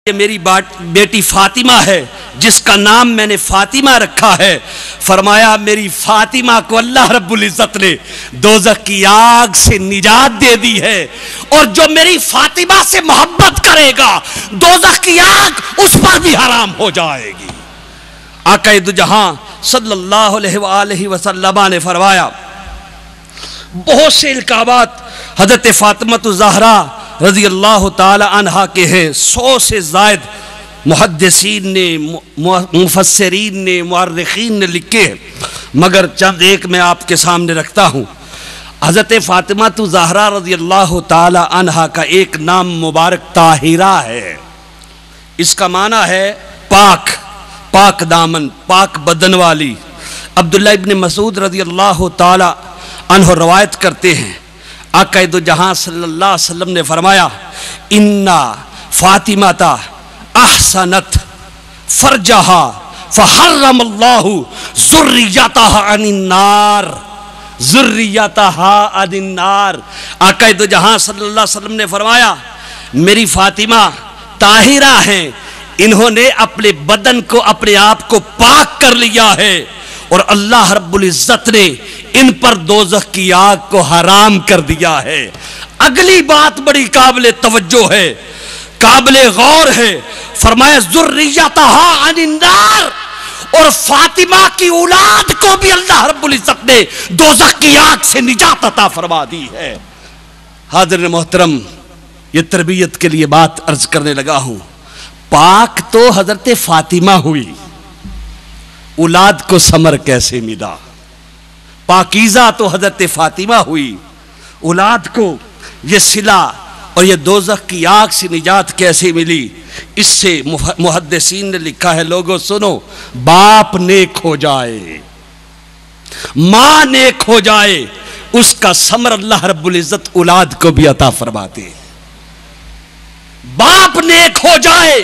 کہ میری بیٹی فاطمہ ہے جس کا نام میں نے فاطمہ رکھا ہے. فرمایا میری فاطمہ کو اللہ رب العزت نے دوزخ کی آگ سے نجات دے دی ہے، اور جو میری فاطمہ سے محبت کرے گا دوزخ کی آگ اس پر بھی حرام ہو جائے گی. آقا دو جہاں صلی اللہ علیہ وآلہ وسلم نے فرمایا بہت سے القابات حضرت فاطمہ الزہرا رضی اللہ تعالی عنہا کے ہیں. 100 سے زائد محدثین نے، مفسرین نے، مورخین نے لکھے ہیں، مگر چند ایک میں آپ کے سامنے رکھتا ہوں. حضرت فاطمہ الزہرا رضی اللہ تعالی عنہا کا ایک نام مبارک طاہرہ ہے. اس کا معنی ہے پاک، پاک دامن، پاک بدن والی. عبداللہ ابن مسعود رضی اللہ تعالی عنہ روایت کرتے ہیں آقا دو جہاں صلی اللہ علیہ وسلم نے فرمایا اِنَّا فاطمہ احسنت فرجہا فحرم اللہ ذریتہا عن النار، ذریتہا عن النار. آقا دو جہاں صلی اللہ علیہ وسلم نے فرمایا میری فاطمہ طاہرہ ہیں، انہوں نے اپنے بدن کو، اپنے آپ کو پاک کر لیا ہے، اور اللہ رب العزت نے ان پر دوزخ کی آگ کو حرام کر دیا ہے. اگلی بات بڑی قابل توجہ ہے، قابل غور ہے. فرمایا ذریتہا عن النار، اور فاطمہ کی اولاد کو بھی اللہ رب العزت نے دوزخ کی آگ سے نجات عطا فرما دی ہے. حاضرین محترم، یہ تربیت کے لیے بات عرض کرنے لگا ہوں. پاک تو حضرت فاطمہ ہوئی، اولاد کو ثمر کیسے ملا؟ پاکیزہ تو حضرت فاطمہ ہوئی، اولاد کو یہ صلہ اور یہ دوزخ کی آگ سے نجات کیسے ملی؟ اس سے محدثین نے لکھا ہے لوگوں سنو، باپ نیک ہو جائے، ماں نیک ہو جائے، اس کا ثمر اللہ رب العزت اولاد کو بھی عطا فرماتے ہیں. باپ نیک ہو جائے،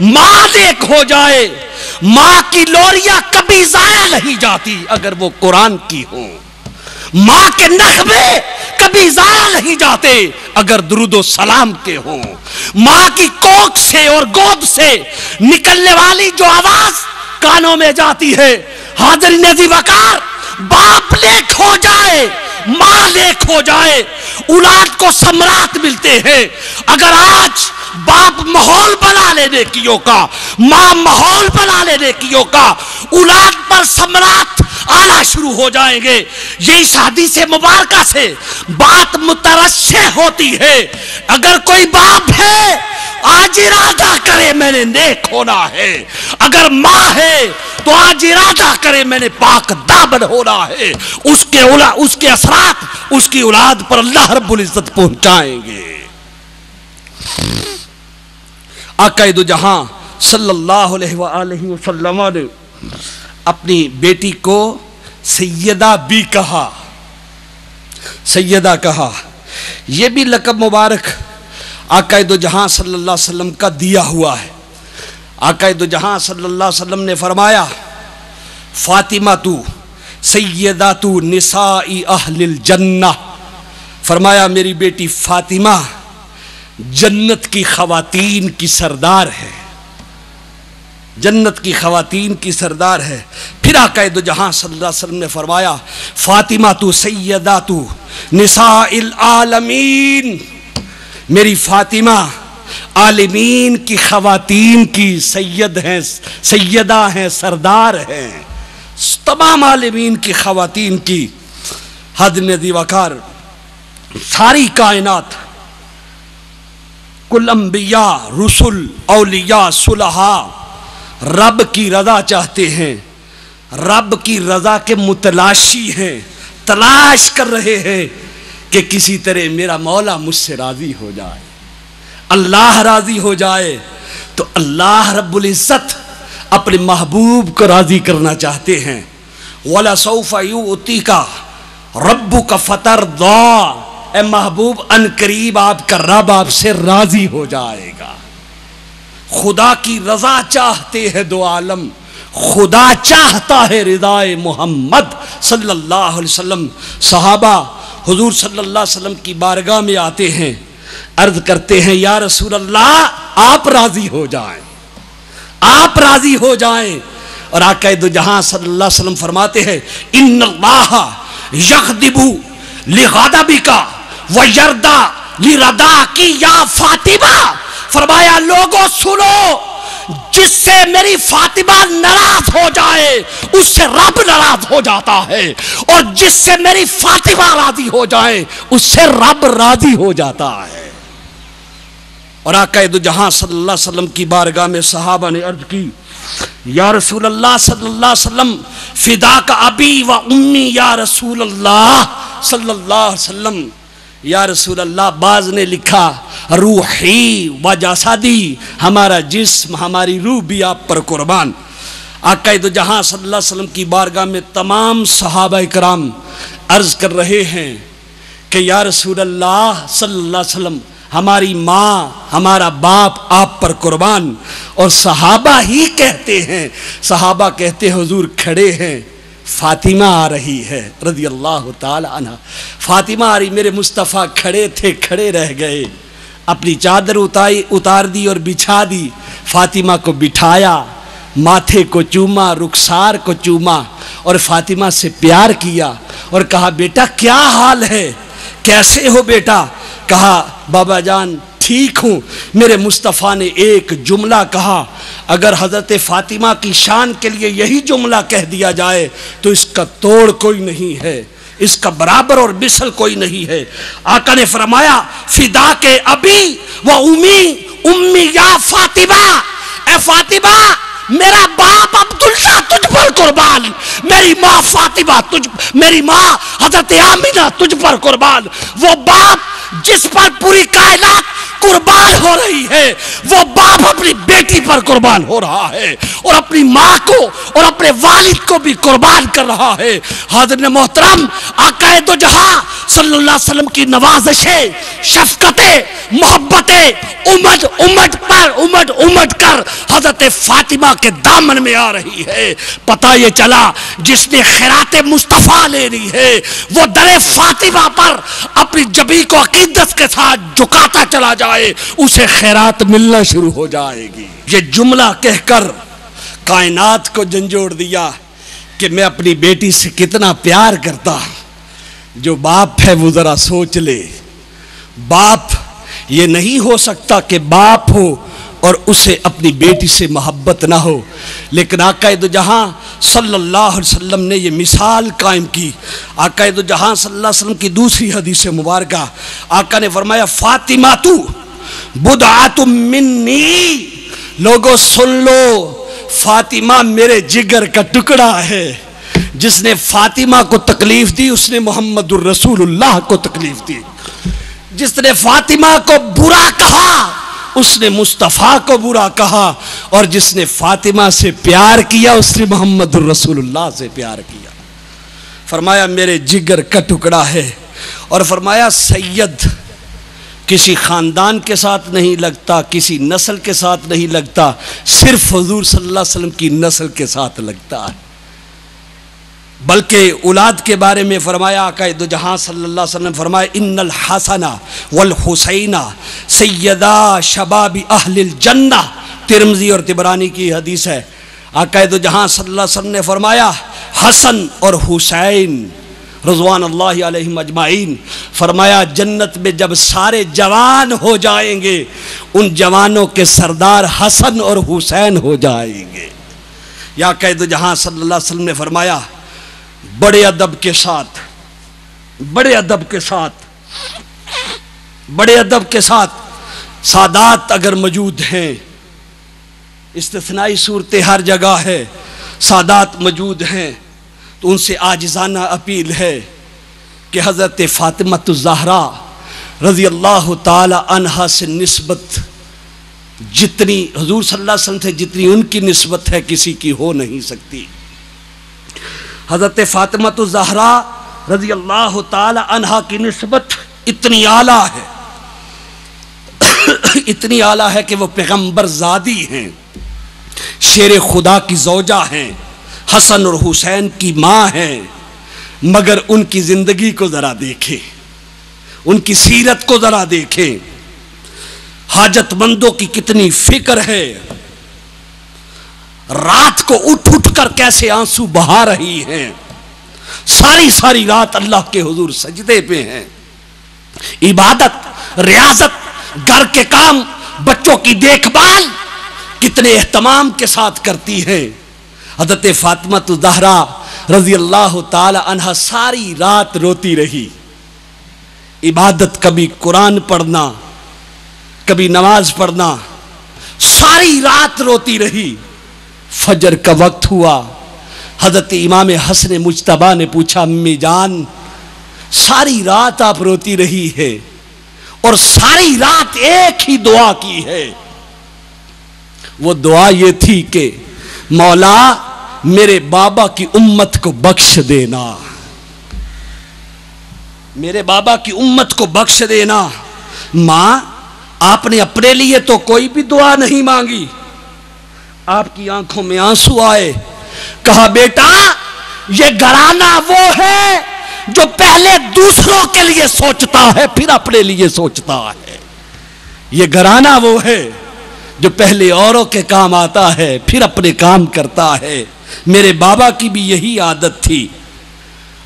ماں نیک ہو جائے، ماں کی لوریاں کبھی ضائع نہیں جاتی اگر وہ قرآن کی ہوں، ماں کے نغمے کبھی ضائع نہیں جاتے اگر درود و سلام کے ہوں، ماں کی کوکھ سے اور گود سے نکلنے والی جو آواز کانوں میں جاتی ہے. حاضرین عزیز وقار، باپ نیک ہو جائے، ماں نیک ہو جائے، اولاد کو ثمرات ملتے ہیں. اگر آج باپ ماحول بنا لے نیکیوں کا، ماں ماحول بنا لے نیکیوں کا، اولاد پر ثمرات آنا شروع ہو جائیں گے. یہ اس حدیث مبارکہ سے بات مترشح ہوتی ہے. اگر کوئی باپ ہے آج ارادہ کرے میں نے نیک ہونا ہے، اگر ماں ہے تو آج ارادہ کرے میں نے پاک دامن ہونا ہے. اس کے اثرات اس کی اولاد پر اللہ رب العزت پہنچائیں گے. آقا دو جہاں صلی اللہ علیہ وآلہ وسلم نے اپنی بیٹی کو سیدہ بھی کہا، سیدہ کہا. یہ بھی لقب مبارک آقا دو جہاں صلی اللہ علیہ وسلم کا دیا ہوا ہے. آقا دو جہاں صلی اللہ علیہ وسلم نے فرمایا فاطمہ تو سیدہ تو نساء اہل الجنہ. فرمایا میری بیٹی فاطمہ جنت کی خواتین کی سردار ہے، جنت کی خواتین کی سردار ہے. پھر آقا دو جہاں صلی اللہ علیہ وسلم نے فرمایا فاطمہ تو سیدہ تو نساء العالمین. میری فاطمہ عالمین کی خواتین کی سید ہیں، سیدہ ہیں، سردار ہیں، تمام عالمین کی خواتین کی. حضرت ذی وقار، ساری کائنات، کل انبیاء، رسل، اولیاء، صلحاء رب کی رضا چاہتے ہیں، رب کی رضا کے متلاشی ہیں، تلاش کر رہے ہیں کہ کسی طرح میرا مولا مجھ سے راضی ہو جائے، اللہ راضی ہو جائے. تو اللہ رب العزت اپنے محبوب کو راضی کرنا چاہتے ہیں. وَلَسَوْفَ يُؤْتِيكَ رَبُّكَ فَتَرْضَىٰ. اے محبوب ان قریب آپ کا رب آپ سے راضی ہو جائے گا. خدا کی رضا چاہتے ہیں دو عالم، خدا چاہتا ہے رضائے محمد صلی اللہ علیہ وسلم. صحابہ حضور صلی اللہ علیہ وسلم کی بارگاہ میں آتے ہیں، عرض کرتے ہیں یا رسول اللہ آپ راضی ہو جائیں، آپ راضی ہو جائیں۔ اور آقا دو جہاں صلی اللہ علیہ وسلم فرماتے ہیں ان اللہ یغضب لغضبک ویرضی لرضاک یا فاطمہ، فرمایا لوگوں سنو، جس سے میری فاطمہ ناراض ہو جائے اس سے رب ناراض ہو جاتا ہے، اور جس سے میری فاطمہ راضی ہو جائے اس سے رب راضی ہو جاتا ہے۔ اور آقا دو جہاں صلی اللہ علیہ وسلم کی بارگاہ میں صحابہ نے عرض کی یا رسول اللہ صلی اللہ علیہ وسلم فداک ابی و امی یا رسول اللہ صلی اللہ علیہ وسلم، یا رسول اللہ بعض نے لکھا روحی و جسدی، ہمارا جسم ہماری روح بھی آپ پر قربان۔ آقا دو جہاں صلی اللہ علیہ وسلم کی بارگاہ میں تمام صحابہ کرام عرض کر رہے ہیں کہ یا رسول اللہ صلی اللہ علیہ وسلم ہماری ماں ہمارا باپ آپ پر قربان، اور صحابہ ہی کہتے ہیں، صحابہ کہتے ہیں حضور کھڑے ہیں، فاطمہ آ رہی ہے رضی اللہ تعالی عنہ، فاطمہ آ رہی، میرے مصطفیٰ کھڑے تھے کھڑے رہ گئے، اپنی چادر اتار دی اور بچھا دی، فاطمہ کو بٹھایا، ماتھے کو چوما، رخسار کو چوما، اور فاطمہ سے پیار کیا اور کہا بیٹا کیا حال ہے، کیسے ہو بیٹا؟ کہا بابا جان ٹھیک ہوں۔ میرے مصطفیٰ نے ایک جملہ کہا، اگر حضرت فاطمہ کی شان کے لیے یہی جملہ کہہ دیا جائے تو اس کا توڑ کوئی نہیں ہے، اس کا برابر اور مثل کوئی نہیں ہے۔ آقا نے فرمایا فدا کے ابی و امی یا فاطمہ، اے فاطمہ میرا باپ عبداللہ تجھ پر قربان، میری ماں فاطمہ میری ماں حضرت آمینہ تجھ پر قربان۔ وہ باپ جس پر پوری کائنات قربان ہو رہی ہے، وہ باپ اپنی بیٹی پر قربان ہو رہا ہے، اور اپنی ماں کو اور اپنے والد کو بھی قربان کر رہا ہے۔ حاضرین محترم، آقا دو جہاں صلی اللہ علیہ وسلم کی نوازشیں، شفقتیں، محبتیں امٹ کر حضرت فاطمہ کے دامن میں آ رہی ہے۔ پتہ یہ چلا جس نے خیرات مصطفیٰ لینی ہے وہ در فاطمہ پر اپنی جبین کو عقیدت کے ساتھ جھکاتا چلا جائے، اسے خیرات ملنا شروع ہو جائے گی۔ یہ جملہ کہہ کر کائنات کو جھنجھوڑ دیا کہ میں اپنی بیٹی سے کتنا پیار کرتا۔ جو باپ ہے وہ ذرا سوچ لے، باپ یہ نہیں ہو سکتا کہ باپ ہو اور اسے اپنی بیٹی سے محبت نہ ہو، لیکن آقا دو جہاں صلی اللہ علیہ وسلم نے یہ مثال قائم کی۔ آقا دو جہاں صلی اللہ علیہ وسلم کی دوسری حدیث مبارکہ، آقا نے فرمایا فاطمہ تو بضعۃ منی، لوگوں سن لو فاطمہ میرے جگر کا ٹکڑا ہے۔ جس نے فاطمہ کو تکلیف دی اس نے محمد الرسول اللہ کو تکلیف دی، جس نے فاطمہ کو برا کہا اس نے مصطفیٰ کو برا کہا، اور جس نے فاطمہ سے پیار کیا اس نے محمد الرسول اللہ سے پیار کیا۔ فرمایا میرے جگر کا ٹکڑا ہے، اور فرمایا سید کسی خاندان کے ساتھ نہیں لگتا، کسی نسل کے ساتھ نہیں لگتا، صرف حضور صلی اللہ علیہ وسلم کی نسل کے ساتھ لگتا ہے۔ بلکہ اولاد کے بارے میں فرمایا آقا دو جہاں صلی اللہ علیہ وسلم فرمایا ان الحسن والحسین سیدا شباب اہل الجنہ، ترمذی اور طبرانی کی حدیث ہے۔ آقا دو جہاں صلی اللہ علیہ وسلم نے فرمایا حسن اور حسین رضوان اللہ علیہم اجمعین، فرمایا جنت میں جب سارے جوان ہو جائیں گے ان جوانوں کے سردار حسن اور حسین ہو جائیں گے۔ یا آقا دو جہاں صلی اللہ علیہ وسلم نے فرمایا بڑے ادب کے ساتھ سادات اگر موجود ہیں، استثنائی صورتیں ہر جگہ ہے، سادات موجود ہیں تو ان سے عاجزانہ اپیل ہے کہ حضرت فاطمہ الزہرا رضی اللہ تعالی عنہا سے نسبت جتنی حضور صلی اللہ علیہ وسلم سے جتنی ان کی نسبت ہے کسی کی ہو نہیں سکتی۔ حضرت فاطمہ الزہرا رضی اللہ تعالی عنہا کی نسبت اتنی اعلیٰ ہے اتنی اعلیٰ ہے کہ وہ پیغمبر زادی ہیں، شیر خدا کی زوجہ ہیں، حسن اور حسین کی ماں ہیں، مگر ان کی زندگی کو ذرا دیکھیں، ان کی سیرت کو ذرا دیکھیں۔ حاجت مندوں کی کتنی فکر ہے، رات کو اٹھ اٹھ کر کیسے آنسو بہا رہی ہیں، ساری رات اللہ کے حضور سجدے پہ ہیں، عبادت، ریاضت، گھر کے کام، بچوں کی دیکھ بھال کتنے اہتمام کے ساتھ کرتی ہیں۔ حضرت فاطمہ الزہرا رضی اللہ تعالی عنہا ساری رات روتی رہی، عبادت، کبھی قرآن پڑھنا، کبھی نماز پڑھنا، ساری رات روتی رہی۔ فجر کا وقت ہوا، حضرت امام حسن مجتبیٰ نے پوچھا، امی جان ساری رات آپ روتی رہی ہے اور ساری رات ایک ہی دعا کی ہے، وہ دعا یہ تھی کہ مولا میرے بابا کی امت کو بخش دینا، میرے بابا کی امت کو بخش دینا۔ ماں آپ نے اپنے لیے تو کوئی بھی دعا نہیں مانگی، آپ کی آنکھوں میں آنسو آئے، کہا بیٹا یہ گھرانہ وہ ہے جو پہلے دوسروں کے لیے سوچتا ہے پھر اپنے لیے سوچتا ہے، یہ گھرانہ وہ ہے جو پہلے اوروں کے کام آتا ہے پھر اپنے کام کرتا ہے۔ میرے بابا کی بھی یہی عادت تھی۔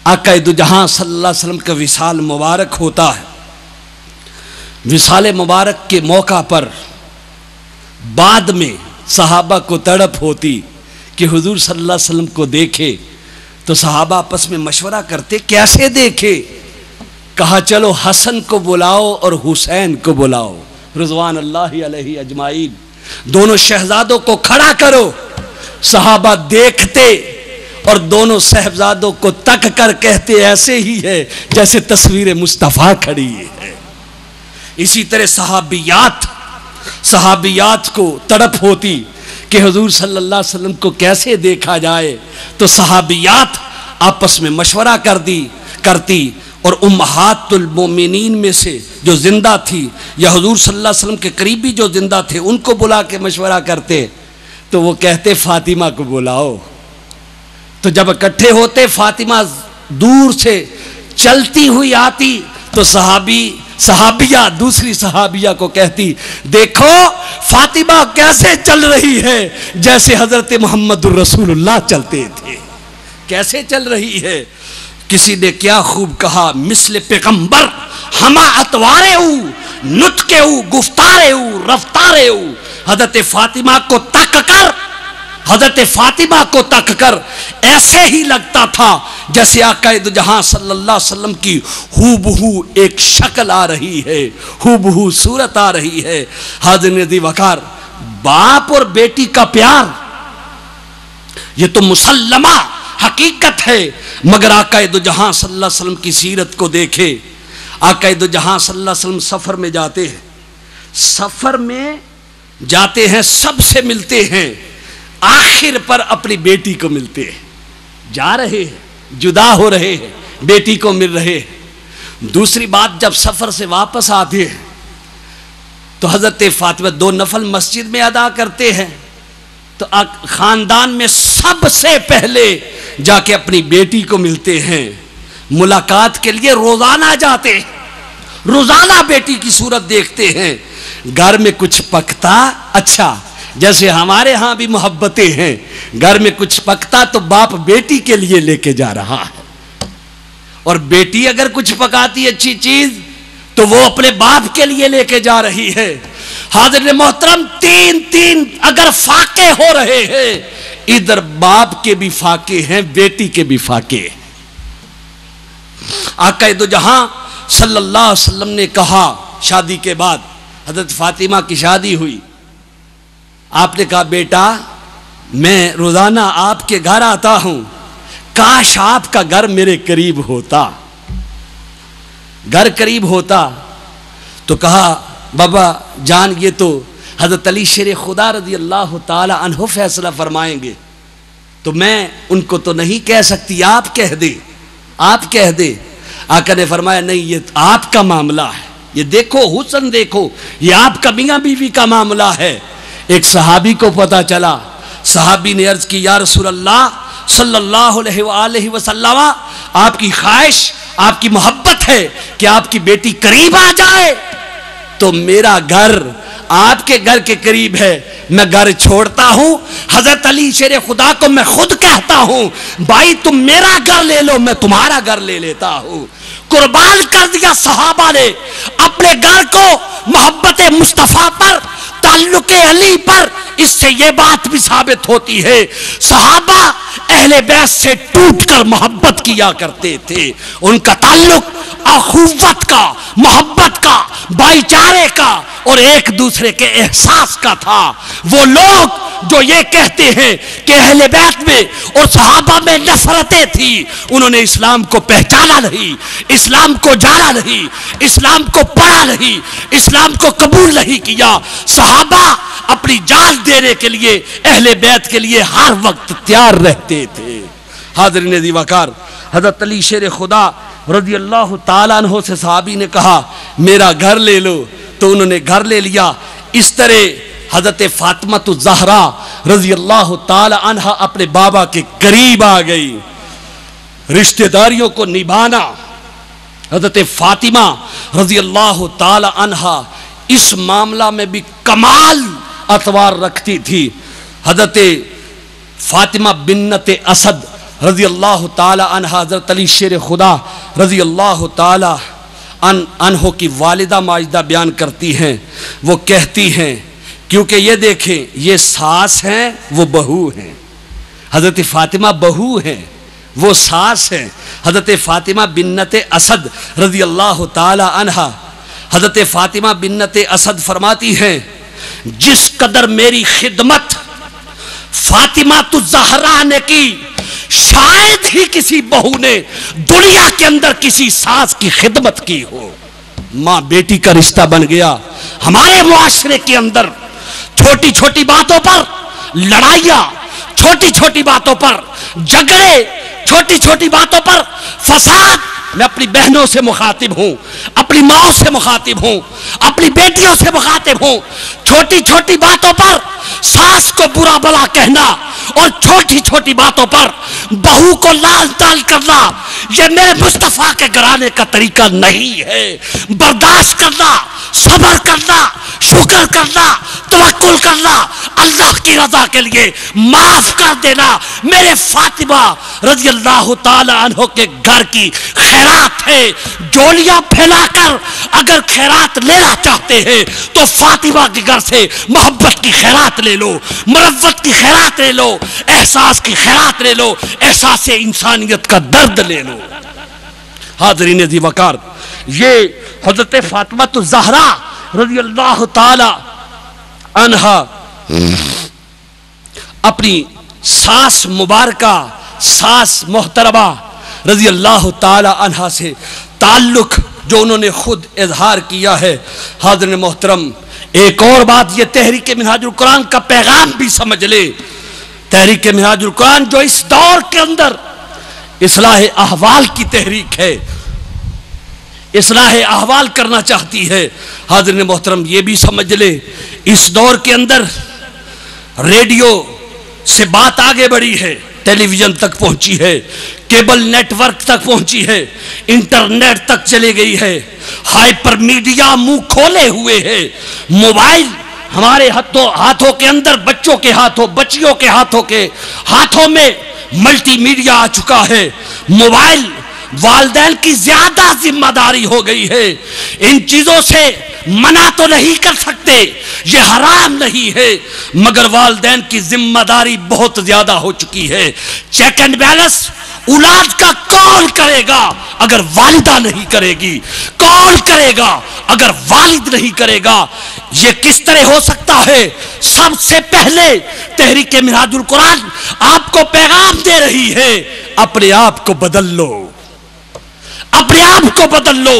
آقا دو جہاں صلی اللہ علیہ وسلم کا وصال مبارک ہوتا ہے، وصال مبارک کے موقع پر بعد میں صحابہ کو تڑپ ہوتی کہ حضور صلی اللہ علیہ وسلم کو دیکھے، تو صحابہ آپس میں مشورہ کرتے کیسے دیکھے؟ کہا چلو حسن کو بلاؤ اور حسین کو بلاؤ رضوان اللہ علیہ اجمعین، دونوں شہزادوں کو کھڑا کرو۔ صحابہ دیکھتے اور دونوں صاحبزادوں کو تک کر کہتے ایسے ہی ہے جیسے تصویر مصطفیٰ کھڑی ہے۔ اسی طرح صحابیات کو تڑپ ہوتی کہ حضور صلی اللہ علیہ وسلم کو کیسے دیکھا جائے، تو صحابیات آپس میں مشورہ کرتی اور امہات المومنین میں سے جو زندہ تھی یا حضور صلی اللہ علیہ وسلم کے قریبی جو زندہ تھے ان کو بلا کے مشورہ کرتے، تو وہ کہتے فاطمہ کو بلاؤ۔ تو جب اکٹھے ہوتے فاطمہ دور سے چلتی ہوئی آتی تو صحابیہ دوسری صحابیہ کو کہتی دیکھو فاطمہ کیسے چل رہی ہے جیسے حضرت محمد الرسول اللہ چلتے تھے، کیسے چل رہی ہے۔ کسی نے کیا خوب کہا، مثل پیغمبر ہما اتوارے ہو، نطقے ہو، گفتارے ہو، رفتارے ہو۔ حضرت فاطمہ کو تک کر ایسے ہی لگتا تھا جیسے آقا دو جہاں صلی اللہ علیہ وسلم کی ہو بہو ایک شکل آ رہی ہے، ہو بہو صورت آ رہی ہے۔ حاضرین عزیز وقار، باپ اور بیٹی کا پیار یہ تو مسلمہ حقیقت ہے، مگر آقا دو جہاں صلی اللہ علیہ وسلم کی سیرت کو دیکھے۔ آقا دو جہاں صلی اللہ علیہ وسلم سفر میں جاتے ہیں، سب سے ملتے ہیں، آخر پر اپنی بیٹی کو ملتے ہیں، جا رہے ہیں، جدا ہو رہے ہیں، بیٹی کو مل رہے ہیں۔ دوسری بات، جب سفر سے واپس آتے ہیں تو حضرت فاطمہ 2 نفل مسجد میں ادا کرتے ہیں، تو خاندان میں سب سے پہلے جا کے اپنی بیٹی کو ملتے ہیں، ملاقات کے لیے روزانہ جاتے ہیں، روزانہ بیٹی کی صورت دیکھتے ہیں۔ گھر میں کچھ پکتا، اچھا جیسے ہمارے ہاں بھی محبتیں ہیں، گھر میں کچھ پکتا تو باپ بیٹی کے لیے لے کے جا رہا ہے، اور بیٹی اگر کچھ پکاتی اچھی چیز تو وہ اپنے باپ کے لیے لے کے جا رہی ہے۔ حاضرین محترم، تین اگر فاقے ہو رہے ہیں، ادھر باپ کے بھی فاقے ہیں، بیٹی کے بھی فاقے ہیں۔ آقا دو جہاں صلی اللہ علیہ وسلم نے کہا، شادی کے بعد حضرت فاطمہ کی شادی ہوئی، آپ نے کہا بیٹا میں روزانہ آپ کے گھر آتا ہوں، کاش آپ کا گھر میرے قریب ہوتا، گھر قریب ہوتا۔ تو کہا بابا جان یہ تو حضرت علی شیر خدا رضی اللہ تعالی عنہ فیصلہ فرمائیں گے، تو میں ان کو تو نہیں کہہ سکتی، آپ کہہ دے۔ آقا نے فرمایا نہیں، یہ آپ کا معاملہ ہے، یہ دیکھو حسن دیکھو، یہ آپ کا میاں بیوی کا معاملہ ہے۔ ایک صحابی کو پتا چلا، صحابی نے عرض کی یا رسول اللہ صلی اللہ علیہ وآلہ وسلم، آپ کی خواہش، آپ کی محبت ہے کہ آپ کی بیٹی قریب آ جائے، تو میرا گھر آپ کے گھر کے قریب ہے، میں گھر چھوڑتا ہوں۔ حضرت علی شیر خدا کو میں خود کہتا ہوں بھائی تم میرا گھر لے لو، میں تمہارا گھر لے لیتا ہوں۔ قربان کر دیا صحابہ نے اپنے گھر کو محبت مصطفیٰ پر، تعلق علی پر۔ اس سے یہ بات بھی ثابت ہوتی ہے صحابہ اہل بیت سے ٹوٹ کر محبت کیا کرتے تھے، ان کا تعلق اخوت کا، محبت کا، بھائی چارے کا اور ایک دوسرے کے احساس کا تھا۔ وہ لوگ جو یہ کہتے ہیں کہ اہل بیت میں اور صحابہ میں نفرتیں تھی، انہوں نے اسلام کو پہچانا نہیں، اسلام کو جانا نہیں، اسلام کو پڑھا نہیں، اسلام کو قبول نہیں کیا۔ صحابہ اپنی جان دینے کے لیے اہل بیت کے لیے ہر وقت تیار رہتے تھے۔ حاضرین عزیز وقار، حضرت علی شیر خدا رضی اللہ تعالیٰ عنہ سے صحابی نے کہا میرا گھر لے لو، تو انہوں نے گھر لے لیا۔ اس طرح حضرت فاطمہ الزہرا رضی اللہ تعالی عنہ اپنے بابا کے قریب آ گئی۔ رشتہ داریوں کو نبھانا حضرت فاطمہ رضی اللہ تعالی عنہ اس معاملہ میں بھی کمال اطوار رکھتی تھی۔ حضرت فاطمہ بنت اسد رضی اللہ تعالی عنہ حضرت علی شیر خدا رضی اللہ تعالی عنہ کی والدہ ماجدہ بیان کرتی ہیں، وہ کہتی ہیں کیونکہ یہ دیکھیں یہ ساس ہیں وہ بہو ہیں، حضرت فاطمہ بہو ہیں وہ ساس ہیں۔ حضرت فاطمہ بنت اسد رضی اللہ تعالی عنہ حضرت فاطمہ بنت اسد فرماتی ہیں جس قدر میری خدمت فاطمہ الزہرا نے کی شاید ہی کسی بہو نے دنیا کے اندر کسی ساس کی خدمت کی ہو۔ ماں بیٹی کا رشتہ بن گیا۔ ہمارے معاشرے کے اندر چھوٹی چھوٹی باتوں پر لڑائیاں، چھوٹی چھوٹی باتوں پر جھگڑے، چھوٹی چھوٹی باتوں پر فساد۔ میں اپنی بہنوں سے مخاطب ہوں، اپنی ماں سے مخاطب ہوں، اپنی بیٹیوں سے مخاطب ہوں۔ چھوٹی چھوٹی باتوں پر ساس کو برا بلا کہنا اور چھوٹی چھوٹی باتوں پر بہو کو لال تال کرنا، یہ میرے مصطفیٰ کے گھرانے کا طریقہ نہیں ہے۔ برداشت کرنا، صبر کرنا، شکر کرنا، توکل کرنا، اللہ کی رضا کے لیے معاف کر دینا میرے فاطمہ رضی اللہ تعالی عنہ کے گھر کی خیرات ہے۔ جولیاں پھیلا کر اگر خیرات لینا چاہتے ہیں تو فاطمہ کے گھر سے محبت کی خیرات لے لو، مروت کی خیرات لے لو، احساس کی خیرات لے لو، احساس انسانیت کا درد لے لو۔ حاضرین ذی وقار، یہ حضرت فاطمہ الزہرا رضی اللہ تعالی عنہا اپنی ساس مبارکہ، ساس محترمہ رضی اللہ تعالی عنہا سے تعلق جو انہوں نے خود اظہار کیا ہے۔ حاضرین محترم، ایک اور بات یہ تحریک منہاج القرآن کا پیغام بھی سمجھ لے۔ تحریک منہاج القرآن جو اس دور کے اندر اصلاح احوال کی تحریک ہے، اصلاح احوال کرنا چاہتی ہے، حاضرین محترم یہ بھی سمجھ لے اس دور کے اندر ریڈیو سے بات آگے بڑھی ہے، ٹیلی ویژن تک پہنچی ہے، کیبل نیٹ ورک تک پہنچی ہے، انٹرنیٹ تک چلے گئی ہے، ہائپر میڈیا منہ کھولے ہوئے ہے، موبائل ہمارے ہاتھوں کے اندر، بچوں کے ہاتھوں، بچیوں کے ہاتھوں میں ملٹی میڈیا آ چکا ہے۔ موبائل والدین کی زیادہ ذمہ داری ہو گئی ہے۔ ان چیزوں سے منع تو نہیں کر سکتے، یہ حرام نہیں ہے، مگر والدین کی ذمہ داری بہت زیادہ ہو چکی ہے۔ چیک اینڈ بیلنس اولاد کا کون کرے گا اگر والدہ نہیں کرے گی؟ کون کرے گا اگر والد نہیں کرے گا؟ یہ کس طرح ہو سکتا ہے؟ سب سے پہلے تحریک منہاج القرآن آپ کو پیغام دے رہی ہے، اپنے آپ کو بدل لو، اپنے آپ کو بدل لو۔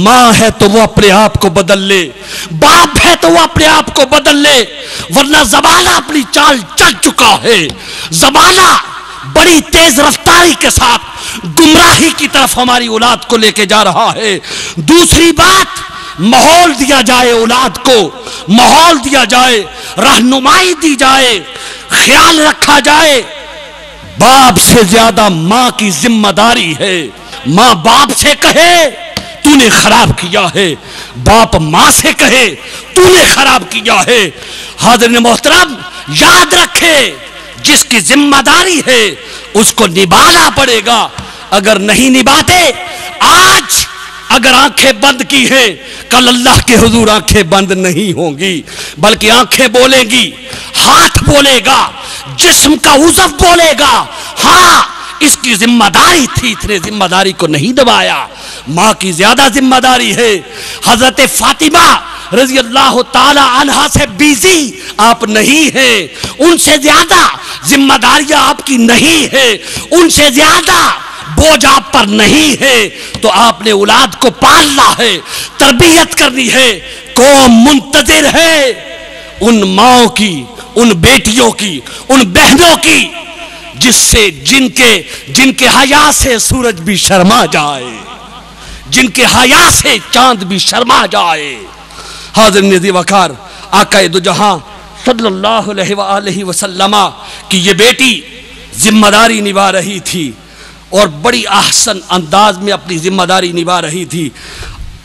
ماں ہے تو وہ اپنے آپ کو بدل لے، باپ ہے تو وہ اپنے آپ کو بدل لے، ورنہ زمانہ اپنی چال چل چکا ہے۔ زمانہ بڑی تیز رفتاری کے ساتھ گمراہی کی طرف ہماری اولاد کو لے کے جا رہا ہے۔ دوسری بات، ماحول دیا جائے، اولاد کو ماحول دیا جائے، رہنمائی دی جائے، خیال رکھا جائے۔ باپ سے زیادہ ماں کی ذمہ داری ہے۔ ماں باپ سے کہے تو نے خراب کیا ہے، باپ ماں سے کہے تو نے خراب کیا ہے۔ حاضرین محترم، یاد رکھے جس کی ذمہ داری ہے اس کو نبھانا پڑے گا، اگر نہیں نبھاتے، آج اگر آنکھیں بند کی ہیں، کل اللہ کے حضور آنکھیں بند نہیں ہوں گی، بلکہ آنکھیں بولے گی، ہاتھ بولے گا، جسم کا عضو بولے گا، ہاں اس کی ذمہ داری تھی، اتنے ذمہ داری کو نہیں دبایا۔ ماں کی زیادہ ذمہ داری ہے۔ حضرت فاطمہ رضی اللہ تعالی عنہا سے بیزی آپ نہیں ہیں، ان سے زیادہ ذمہ داریاں آپ کی نہیں ہے، ان سے زیادہ بوجھ آپ پر نہیں ہے، تو آپ نے اولاد کو پالنا ہے، تربیت کرنی ہے۔ قوم منتظر ہے ان ماؤں کی، ان بیٹیوں کی، ان بہنوں کی جس سے جن کے حیا سے سورج بھی شرما جائے، جن کے حیا سے چاند بھی شرما جائے۔ حاضرین عزیز وقار، آقا دو جہاں صلی اللہ علیہ وآلہ وسلم کی یہ بیٹی ذمہ داری نبھا رہی تھی اور بڑی احسن انداز میں اپنی ذمہ داری نبھا رہی تھی۔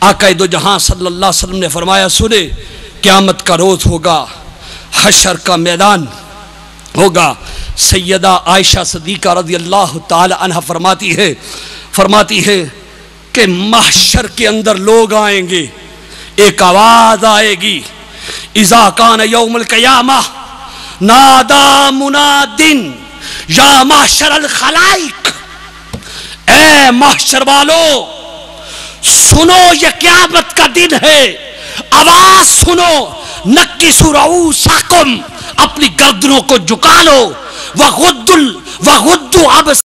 آقا دو جہاں صلی اللہ علیہ وسلم نے فرمایا، سنے قیامت کا روز ہوگا، حشر کا میدان ہوگا۔ سیدہ عائشہ صدیقہ رضی اللہ تعالی عنہ فرماتی ہے کہ محشر کے اندر لوگ آئیں گے، ایک آواز آئے گی، اذا کان یوم القیامہ نادا منادن یا محشر الخلائق، اے محشر والو سنو، یہ قیامت کا دن ہے، آواز سنو، نکسوا رؤوسکم، اپنی گردنوں کو جھکا لو، وغضوا ابصارکم،